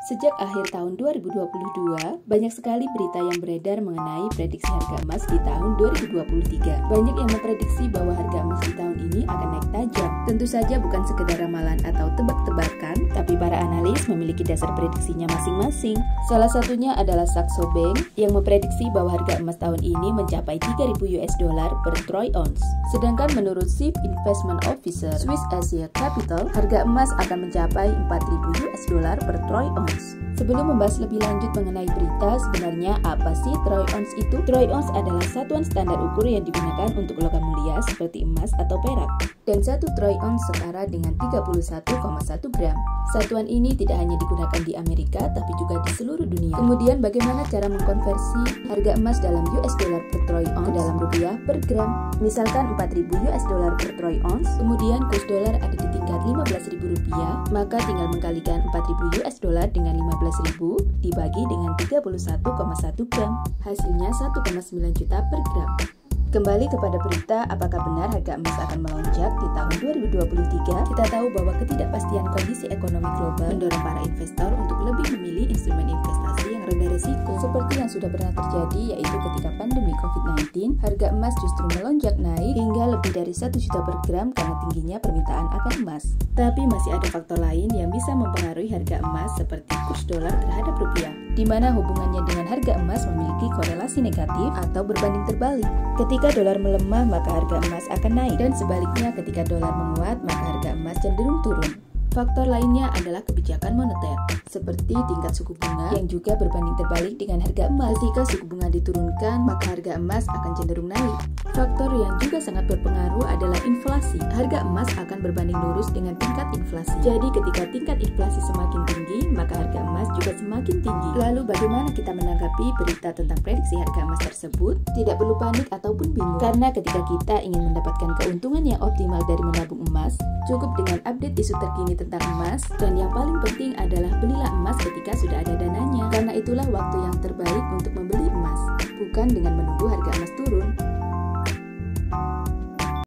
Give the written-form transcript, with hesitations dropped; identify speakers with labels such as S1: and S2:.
S1: Sejak akhir tahun 2022, banyak sekali berita yang beredar mengenai prediksi harga emas di tahun 2023. Banyak yang memprediksi bahwa harga emas di tahun ini akan naik tajam. Tentu saja bukan sekedar ramalan atau tebak-tebakan, tapi para analis memiliki dasar prediksinya masing-masing. Salah satunya adalah Saxo Bank yang memprediksi bahwa harga emas tahun ini mencapai 3.000 US dollar per troy ounce. Sedangkan menurut Chief Investment Officer Swiss Asia Capital, harga emas akan mencapai 4.000 US dollar per troy ounce. Sebelum membahas lebih lanjut mengenai berita, sebenarnya apa sih troy ounce itu? Troy ounce adalah satuan standar ukur yang digunakan untuk logam mulia seperti emas atau perak. Dan satu troy ounce setara dengan 31,1 gram. Satuan ini tidak hanya digunakan di Amerika, tapi juga di seluruh dunia. Kemudian bagaimana cara mengkonversi harga emas dalam US dollar per troy ounce ke dalam rupiah per gram? Misalkan 4.000 US dollar per troy ounce, kemudian kurs dolar ada di tingkat 15.000 rupiah, maka tinggal mengkalikan 4.000 US dollar dengan 15.000 dibagi dengan 31,1 gram. Hasilnya 1,9 juta per gram. Kembali kepada berita, apakah benar harga emas akan melonjak di tahun 2023? Kita tahu bahwa ketidakpastian kondisi ekonomi global mendorong para investor untuk lebih memilih instrumen investasi yang rendah risiko. Seperti yang sudah pernah terjadi, yaitu ketika pandemi COVID-19, harga emas justru melonjak naik hingga lebih dari 1 juta per gram karena tingginya permintaan akan emas. Tapi masih ada faktor lain yang bisa mempengaruhi harga emas seperti kurs dolar terhadap rupiah, di mana hubungannya dengan harga emas memiliki korelasi negatif atau berbanding terbalik. Ketika dolar melemah, maka harga emas akan naik, dan sebaliknya ketika dolar menguat, maka harga emas cenderung turun. Faktor lainnya adalah kebijakan moneter, seperti tingkat suku bunga yang juga berbanding terbalik dengan harga emas. Ketika suku bunga diturunkan, maka harga emas akan cenderung naik. Faktor yang juga sangat berpengaruh adalah inflasi. Harga emas akan berbanding lurus dengan tingkat inflasi. Jadi ketika tingkat inflasi semakin tinggi, maka harga emas juga semakin tinggi. Lalu bagaimana kita menanggapi berita tentang prediksi harga emas tersebut? Tidak perlu panik ataupun bingung, karena ketika kita ingin mendapatkan keuntungan yang optimal dari menabung emas, cukup dengan update isu terkini tentang emas, dan yang paling penting adalah belilah emas ketika sudah ada dananya, karena itulah waktu yang terbaik untuk membeli emas, bukan dengan menunggu harga emas turun.